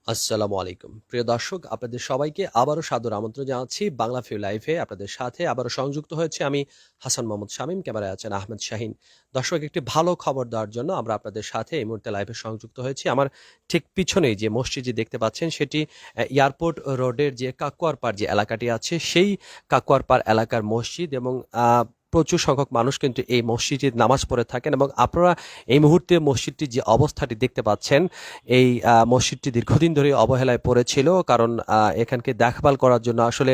আসসালামু আলাইকুম প্রিয় দর্শক, আপনাদের সবাইকে আবারও সাদর আমন্ত্রণ জানাচ্ছি বাংলা ফিউ লাইভে। আপনাদের সাথে আবারও সংযুক্ত হয়েছে আমি হাসান মোহাম্মদ শামীম, ক্যামেরায় আছেন আহমেদ শাহিন। দর্শক, একটি ভালো খবর দেওয়ার জন্য আমরা আপনাদের সাথে এই মুহূর্তে লাইভে সংযুক্ত হয়েছি। আমার ঠিক পিছনেই যে মসজিদটি দেখতে পাচ্ছেন সেটি এয়ারপোর্ট রোডের যে কাকুয়ারপাড় যে এলাকাটি আছে সেই কাকুয়ারপাড় এলাকার মসজিদ, এবং প্রচুর সংখ্যক মানুষ কিন্তু এই মসজিদে নামাজ পড়ে থাকেন। এবং আপনারা এই মুহূর্তে মসজিদটির যে অবস্থাটি দেখতে পাচ্ছেন, এই মসজিদটি দীর্ঘদিন ধরে অবহেলায় পড়েছিল, কারণ এখানকে দেখভাল করার জন্য আসলে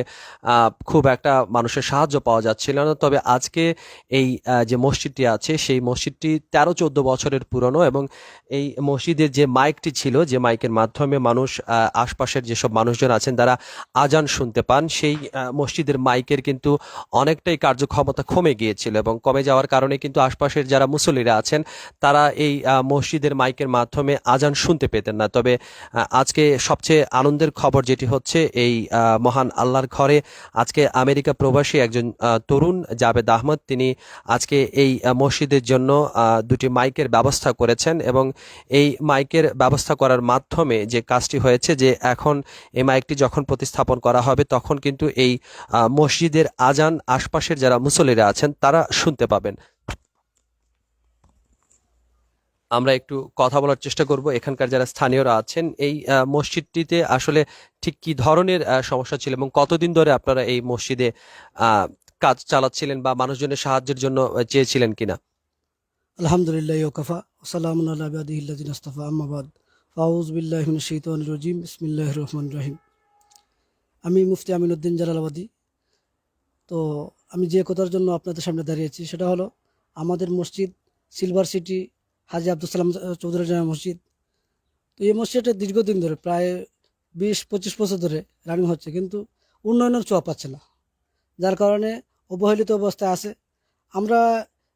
খুব একটা মানুষের সাহায্য পাওয়া যাচ্ছিল না। তবে আজকে এই যে মসজিদটি আছে সেই মসজিদটি 13-14 বছরের পুরনো, এবং এই মসজিদের যে মাইকটি ছিল, যে মাইকের মাধ্যমে মানুষ আশপাশের যেসব মানুষজন আছেন তারা আজান শুনতে পান, সেই মসজিদের মাইকের কিন্তু অনেকটাই কার্যক্ষমতা কমে গিয়েছিল, এবং কমে যাওয়ার কারণে কিন্তু আশপাশের যারা মুসল্লিরা আছেন তারা এই মসজিদের মাইকের মাধ্যমে আজান শুনতে পেতেন না। তবে আজকে সবচেয়ে আনন্দের খবর যেটি হচ্ছে, এই মহান আল্লাহর ঘরে আজকে আমেরিকা প্রবাসী একজন তরুণ জাবেদ আহমদ, তিনি আজকে এই মসজিদের জন্য দুটি মাইকের ব্যবস্থা করেছেন। এবং এই মাইকের ব্যবস্থা করার মাধ্যমে যে কাজটি হয়েছে, যে এখন এই মাইকটি যখন প্রতিস্থাপন করা হবে তখন কিন্তু এই মসজিদের আজান আশপাশের যারা মুসল্লিরা আছেন তারা শুনতে পাবেন। আমরা একটু কথা বলার চেষ্টা করব এখানকার যারা স্থানীয়রা আছেন। এই মসজিদটিতে আসলে ঠিক কি ধরনের সমস্যা ছিল, এবং কতদিন ধরে আপনারা এই মসজিদে আহ, কাজ চালাচ্ছিলেন বা মানুষজনের সাহায্যের জন্য চেয়েছিলেন কিনা? আলহামদুলিল্লাহ ওকাফা ওসালাম আল্লাহ আবিহিল্লাযিনা ইসতাফা আম্মা বাদ ফাউযু বিল্লাহি মিনাশ শাইতানির রাজিম বিসমিল্লাহির রহমানির রহিম। আমি মুফতি আমিনউদ্দিন জালালাবাদী। তো আমি যে কথার জন্য আপনাদের সামনে দাঁড়িয়েছি সেটা হলো আমাদের মসজিদ সিলভার সিটি হাজী আব্দুল সালাম চৌধুরী জামে মসজিদ। তো এই মসজিদটা দীর্ঘদিন ধরে প্রায় 20-25 বছর ধরে রানিং হচ্ছে, কিন্তু উন্নয়নের ছোঁয়া পাচ্ছে না, যার কারণে অবহেলিত অবস্থায় আছে। আমরা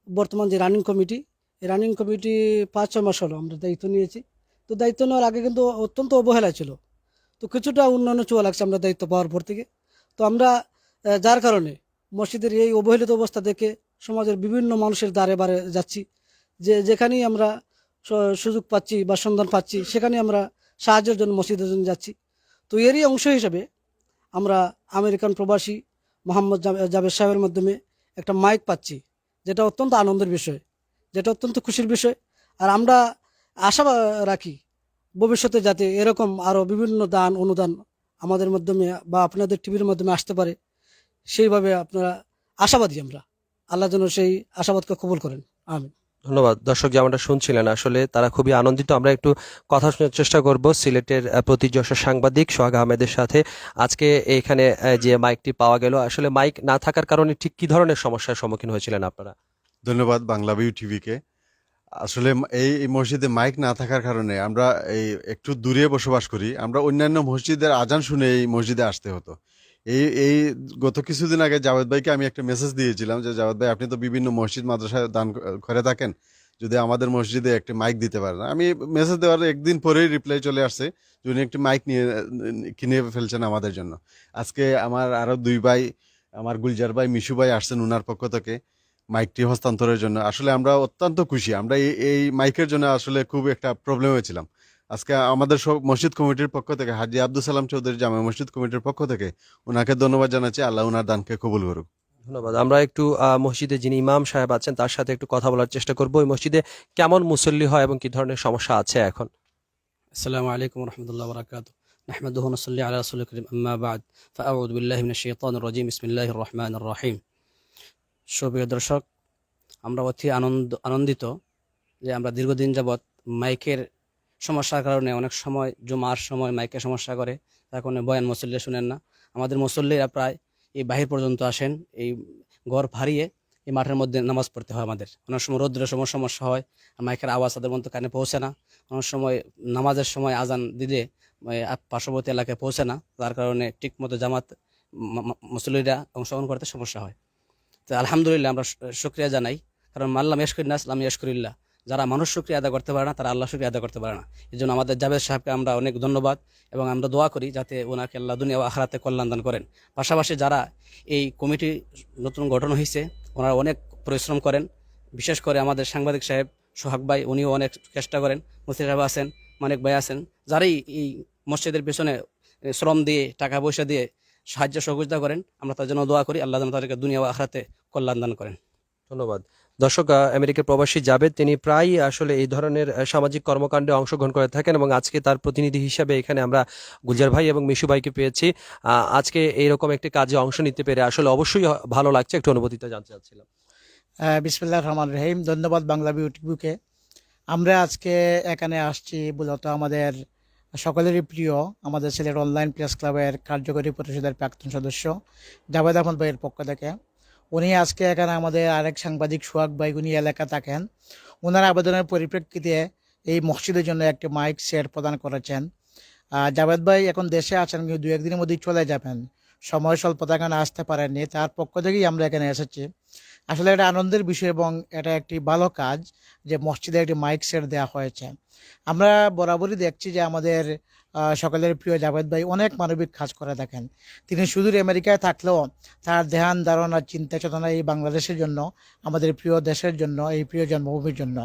বর্তমান যে রানিং কমিটি, এই রানিং কমিটি 5-6 মাস হলো আমরা দায়িত্ব নিয়েছি। তো দায়িত্ব নেওয়ার আগে কিন্তু অত্যন্ত অবহেলা ছিল। তো কিছুটা উন্নয়নের ছোঁয়া লাগছে আমরা দায়িত্ব পাওয়ার পর থেকে। তো আমরা যার কারণে মসজিদের এই অবহেলিত অবস্থা দেখে সমাজের বিভিন্ন মানুষের দ্বারে বারে যাচ্ছি, যে যেখানেই আমরা সুযোগ পাচ্ছি বা সন্ধান পাচ্ছি সেখানে আমরা সাহায্যের জন্য মসজিদের জন্য যাচ্ছি। তো এরই অংশ হিসেবে আমরা আমেরিকান প্রবাসী মোহাম্মদ জাবেদ সাহেবের মাধ্যমে একটা মাইক পাচ্ছি, যেটা অত্যন্ত আনন্দের বিষয়, যেটা অত্যন্ত খুশির বিষয়। আর আমরা আশা রাখি ভবিষ্যতে যাতে এরকম আরও বিভিন্ন দান অনুদান আমাদের মাধ্যমে বা আপনাদের টিভির মাধ্যমে আসতে পারে, সেইভাবে আপনারা আশাবাদী আমরা। আল্লাহ যেন সেই আশাবাদকে কবুল করেন, আমিন। ধন্যবাদ। দর্শক যেমনটা শুনছিলেন, আসলে তারা খুবই আনন্দিত। আমরা একটু কথা শোনার চেষ্টা করব সিলেটের প্রতিযশা সাংবাদিক সোহাগ আহমেদের সাথে। আজকে এখানে যে মাইকটি পাওয়া গেল, আসলে মাইক না থাকার কারণে ঠিক কি ধরনের সমস্যার সম্মুখীন হয়েছিলেন আপনারা? ধন্যবাদ বাংলা ভিউ টিভিকে। আসলে এই মসজিদে মাইক না থাকার কারণে আমরা এই একটু দূরে বসবাস করি, আমরা অন্যান্য মসজিদের আজান শুনে এই মসজিদে আসতে হতো। এই গত কিছুদিন আগে জাভেদ ভাইকে আমি একটা মেসেজ দিয়েছিলাম যে জাভেদ ভাই, আপনি তো বিভিন্ন মসজিদ মাদ্রাসায় দান করে থাকেন, যদি আমাদের মসজিদে একটি মাইক দিতে পারেন। আমি মেসেজ দেওয়ার একদিন পরেই রিপ্লাই চলে আসছে যে উনি একটি মাইক নিয়ে কিনে ফেলছেন আমাদের জন্য। আজকে আমার আরো দুই ভাই, আমার গুলজার ভাই, মিশু ভাই আসছেন উনার পক্ষ থেকে মাইকটি হস্তান্তরের জন্য। আসলে আমরা অত্যন্ত খুশি। আমরা এই মাইকের জন্য আসলে খুব একটা প্রবলেম হয়েছিলাম। আজকে আমাদের সব মসজিদ কমিটির পক্ষ থেকে, হাজী আব্দুল সালাম চৌধুরী জামে মসজিদ কমিটির পক্ষ থেকে ওনাকে ধন্যবাদ জানাচ্ছি। আল্লাহ ওনার দানকে কবুল করুক। ধন্যবাদ। আমরা একটু মসজিদে যিনি ইমাম সাহেব আছেন তার সাথে একটু কথা বলার চেষ্টা করব। ওই মসজিদে কেমন মুসল্লি হয় এবং কি ধরনের সমস্যা আছে এখন? السلام عليكم ورحمة الله وبركاته. نحمده ونصلي على رسول الكريم أما بعد فأعوذ بالله من الشيطان الرجيم بسم الله الرحمن الرحيم. সুপ্রিয় দর্শক, আমরা অতি আনন্দিত যে আমরা দীর্ঘদিন যাবৎ মাইকের সমস্যার কারণে অনেক সময় জুমার সময় মাইকের সমস্যা করে, তার কারণে বয়ান মুসল্লি শুনেন না। আমাদের মুসল্লিরা প্রায় এই বাহির পর্যন্ত আসেন, এই ঘর ভাড়িয়ে এই মাঠের মধ্যে নামাজ পড়তে হয় আমাদের। অনেক সময় রৌদ্রের সময় সমস্যা হয়, আর মাইকের আওয়াজ তাদের মধ্যে কানে পৌঁছে না। অনেক সময় নামাজের সময় আজান দিলে পার্শ্ববর্তী এলাকায় পৌঁছে না, যার কারণে ঠিকমতো জামাত মুসল্লিরা অংশগ্রহণ করতে সমস্যা হয়। তো আলহামদুলিল্লাহ আমরা শুকরিয়া জানাই, কারণ মাল্লাম ইয়াশকুরিন নাস লাম ইয়াশকুরিল্লাহ। যারা মানুষ শুকরিয়া আদায় করতে পারে না তারা আল্লাহ শুকরিয়া আদায় করতে পারে না। এই জন্য আমাদের জাভেদ সাহেবকে আমরা অনেক ধন্যবাদ, এবং আমরা দোয়া করি যাতে ওনাকে আল্লাহ দুনিয়া ও আখিরাতে কল্যাণ দান করেন। পাশাপাশি যারা এই কমিটি নতুন গঠন হয়েছে ওনারা অনেক পরিশ্রম করেন, বিশেষ করে আমাদের সাংবাদিক সাহেব সোহাগ ভাই, উনিও অনেক চেষ্টা করেন। মুফতি সাহেব আছেন, মানিক ভাই আছেন, যারাই এই মসজিদের পেছনে শ্রম দিয়ে টাকা পয়সা দিয়ে সাহায্য সহযোগিতা করেন। আমরা তার জন্য দোয়া করি, আল্লাহ যেন তাদেরকে দুনিয়া ও আখিরাতে কল্যাণ দান করেন। ধন্যবাদ। দর্শক, আমেরিকার প্রবাসী জাবেদ তিনি প্রায়ই আসলে এই ধরনের সামাজিক কর্মকাণ্ডে অংশগ্রহণ করে থাকেন এবং আজকে তার প্রতিনিধি হিসেবে এখানে আমরা গুলজার ভাই এবং মিশু ভাইকে পেয়েছি। আজকে এইরকম একটি কাজে অংশ নিতে পেরে আসলে অবশ্যই ভালো লাগছে। একটু অনুভূতিটা জানতে চাচ্ছিলাম। বিসমিল্লাহির রহমানির রহিম। ধন্যবাদ বাংলা ইউটিউবকে। আমরা আজকে এখানে আসছি মূলত আমাদের সকলেরই প্রিয় আমাদের সিলেট অনলাইন প্রেস ক্লাবের কার্যকরী পরিষদের প্রাক্তন সদস্য জাভেদ আহমদ ভাইয়ের পক্ষ থেকে। উনি আজকে এখানে আমাদের আরেক সাংবাদিক সোহাগ ভাই, উনি এলাকা থাকেন, ওনার আবেদনের পরিপ্রেক্ষিতে এই মসজিদের জন্য একটি মাইক সেট প্রদান করেছেন। জাভেদ ভাই এখন দেশে আছেন, কিন্তু দু একদিনের মধ্যেই চলে যাবেন, সময় স্বল্পতার কারণে আসতে পারেননি। তার পক্ষ থেকেই আমরা এখানে এসেছি। আসলে এটা আনন্দের বিষয় এবং এটা একটি ভালো কাজ যে মসজিদে একটি মাইক সেট দেওয়া হয়েছে। আমরা বরাবরই দেখছি যে আমাদের সকলের প্রিয় জাভেদ ভাই অনেক মানবিক কাজ করে থাকেন। তিনি সুদূর আমেরিকায় থাকলেও তার ধ্যান ধারণা চিন্তা চেতনা এই বাংলাদেশের জন্য, আমাদের প্রিয় দেশের জন্য, এই প্রিয় জন্মভূমির জন্য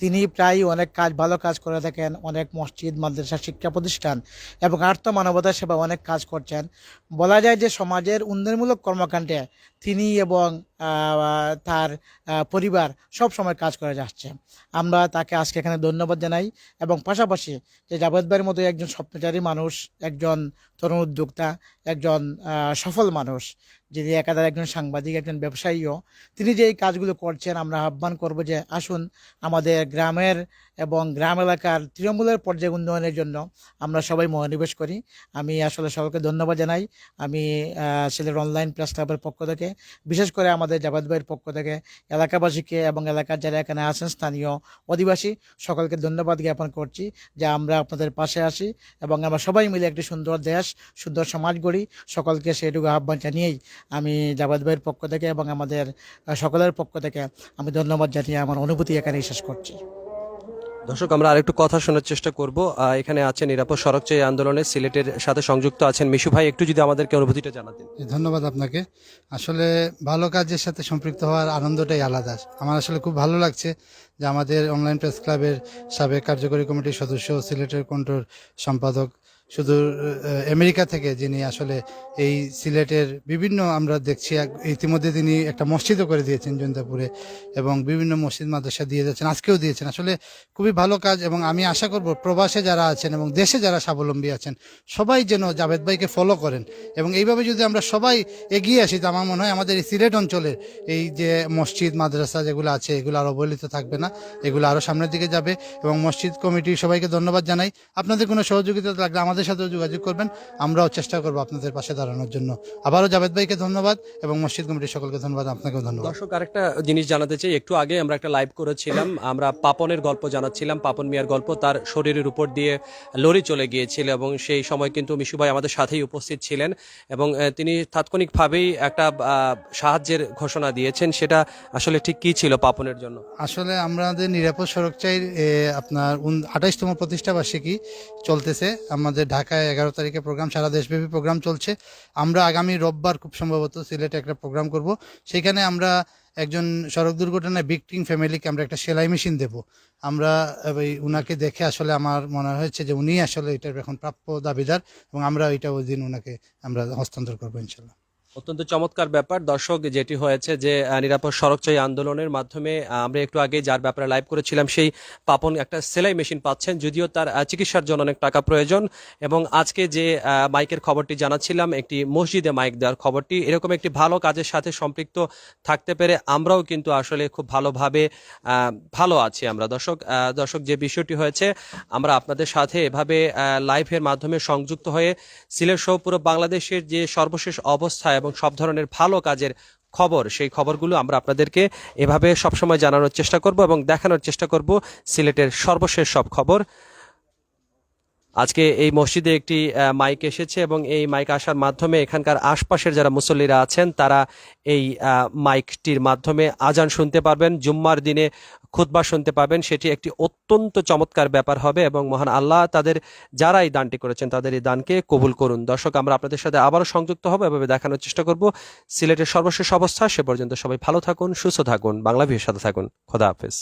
তিনি প্রায় অনেক কাজ, ভালো কাজ করে থাকেন। অনেক মসজিদ, মাদ্রাসা, শিক্ষা প্রতিষ্ঠান এবং আর্থ মানবতার সেবা অনেক কাজ করছেন। বলা যায় যে সমাজের উন্নয়নমূলক কর্মকাণ্ডে তিনি এবং তার পরিবার সব সময় কাজ করে যাচ্ছে। আমরা তাকে আজকে এখানে ধন্যবাদ জানাই এবং পাশাপাশি যে জাভেদ ভাইয়ের মতো একজন স্বপ্নচারী মানুষ, একজন তরুণ উদ্যোক্তা, একজন সফল মানুষ, যিনি একাধারে একজন সাংবাদিক, একজন ব্যবসায়ীও, তিনি যে এই কাজগুলো করছেন, আমরা আহ্বান করব যে আসুন আমাদের গ্রামের এবং গ্রাম এলাকার তৃণমূলের পর্যায়ে উন্নয়নের জন্য আমরা সবাই মনোনিবেশ করি। আমি আসলে সকলকে ধন্যবাদ জানাই। আমি সিলেট অনলাইন প্রেস ক্লাবের পক্ষ থেকে, বিশেষ করে আমাদের জাভেদ ভাইয়ের পক্ষ থেকে এলাকাবাসীকে এবং এলাকার যারা এখানে আছেন স্থানীয় অধিবাসী সকলকে ধন্যবাদ জ্ঞাপন করছি যে আমরা আপনাদের পাশে আসি এবং আমরা সবাই মিলে একটি সুন্দর দেশ, সুন্দর সমাজ গড়ি। সকলকে সেইটুকু আহ্বান জানিয়েই আমি জাভেদ ভাইয়ের পক্ষ থেকে এবং আমাদের সকলের পক্ষ থেকে আমি ধন্যবাদ জানিয়ে আমার অনুভূতি এখানেই শেষ করছি। দর্শক, আমরা আরেকটু কথা শোনার চেষ্টা করব। এখানে আছেন নিরাপদ সড়ক চাই আন্দোলনে সিলেটের সাথে সংযুক্ত আছেন মিশু ভাই, একটু যদি আমাদেরকে অনুভূতিটা জানাতেন। ধন্যবাদ আপনাকে। আসলে ভালো কাজের সাথে সম্পৃক্ত হওয়ার আনন্দটাই আলাদা। আমার আসলে খুব ভালো লাগছে যে আমাদের অনলাইন প্রেস ক্লাবের সাবেক কার্যকরী কমিটির সদস্য, সিলেটের কণ্ঠর সম্পাদক, শুধু আমেরিকা থেকে, যিনি আসলে এই সিলেটের বিভিন্ন, আমরা দেখছি ইতিমধ্যে তিনি একটা মসজিদও করে দিয়েছেন জৈন্তাপুরে এবং বিভিন্ন মসজিদ মাদ্রাসা দিয়ে যাচ্ছেন, আজকেও দিয়েছেন। আসলে খুবই ভালো কাজ এবং আমি আশা করব প্রবাসে যারা আছেন এবং দেশে যারা স্বাবলম্বী আছেন সবাই যেন জাভেদ ভাইকে ফলো করেন এবং এইভাবে যদি আমরা সবাই এগিয়ে আসি, তো আমার মনে হয় আমাদের এই সিলেট অঞ্চলের এই যে মসজিদ মাদ্রাসা যেগুলো আছে এগুলো আর অবহেলিত থাকবে না, এগুলো আরও সামনের দিকে যাবে। এবং মসজিদ কমিটি সবাইকে ধন্যবাদ জানাই। আপনাদের কোনো সহযোগিতা লাগলে আমাদের সাথেও যোগাযোগ করবেন, আমরাও চেষ্টা করবো আপনাদের পাশে দাঁড়ানোর জন্য। আবারও জাভেদ ভাইকে ধন্যবাদ এবং মসজিদ কমিটির সকলকে ধন্যবাদ, আপনাকেও ধন্যবাদ। দর্শক, আরেকটা জিনিস জানাতে চাই। একটু আগে আমরা একটা লাইভ করেছিলাম, আমরা পাপনের গল্প জানাচ্ছিলাম, পাপন মিয়ার গল্প। তার শরীরের উপর দিয়ে লরি চলে গিয়েছিল এবং সেই সময় কিন্তু মিশু ভাই আমাদের সাথেই উপস্থিত ছিলেন এবং তিনি তাৎক্ষণিকভাবেই একটা সাহায্যের ঘোষণা দিয়েছেন। সেটা আসলে ঠিক কি ছিল পাপনের জন্য? আসলে আমাদের নিরাপদ সড়ক চাই আপনার 28তম প্রতিষ্ঠা বার্ষিকী চলতেছে আমাদের ঢাকায়। 11 তারিখে প্রোগ্রাম, সারা দেশব্যাপী প্রোগ্রাম চলছে। আমরা আগামী রোববার খুব সম্ভবত সিলেটে একটা প্রোগ্রাম করব। সেখানে আমরা একজন সড়ক দুর্ঘটনায় ভিকটিম ফ্যামিলিকে আমরা একটা সেলাই মেশিন দেব। আমরা উনাকে দেখে আসলে আমার মনে হয়েছে যে উনি আসলে এটার এখন প্রাপ্য দাবিদার এবং আমরা এটা ওই দিন ওনাকে আমরা হস্তান্তর করবো ইনশাল্লাহ। অত্যন্ত চমৎকার ব্যাপার। দর্শক, যেটি হয়েছে যে নিরাপদ সড়ক চাই আন্দোলনের মাধ্যমে আমরা একটু আগে যার ব্যাপারে লাইভ করেছিলাম, সেই পাপন একটা সেলাই মেশিন পাচ্ছেন, যদিও তার চিকিৎসার জন্য অনেক টাকা প্রয়োজন। এবং আজকে যে মাইকের খবরটি জানাচ্ছিলাম, একটি মসজিদে মাইক দেওয়ার খবরটি, এরকম একটি ভালো কাজের সাথে সম্পৃক্ত থাকতে পেরে আমরাও কিন্তু আসলে খুব ভালোভাবে ভালো আছি আমরা। দর্শক, যে বিষয়টি হয়েছে, আমরা আপনাদের সাথে এভাবে লাইভের মাধ্যমে সংযুক্ত হয়ে সিলেট সহ পুরো বাংলাদেশের যে সর্বশেষ অবস্থা এবং সব ধরনের ভালো কাজের খবর, সেই খবরগুলো আমরা আপনাদেরকে এভাবে সবসময় জানানোর চেষ্টা করব এবং দেখানোর চেষ্টা করব সিলেটের সর্বশেষ সব খবর। আজকে এই মসজিদে একটি মাইক এসেছে এবং এই মাইক আসার মাধ্যমে এখানকার আশপাশের যারা মুসল্লিরা আছেন তারা এই মাইকটির মাধ্যমে আজান শুনতে পারবেন, জুম্মার দিনে খুতবা শুনতে পাবেন। সেটি একটি অত্যন্ত চমৎকার ব্যাপার হবে এবং মহান আল্লাহ তাদের যারা এই দানটি করেছেন তাদের এই দানকে কবুল করুন। দর্শক, আমরা আপনাদের সাথে আবারও সংযুক্ত হব, এভাবে দেখানোর চেষ্টা করব সিলেটের সর্বশেষ অবস্থা। সে পর্যন্ত সবাই ভালো থাকুন, সুস্থ থাকুন, বাংলা ভিউর সাথে থাকুন। খোদা হাফেজ।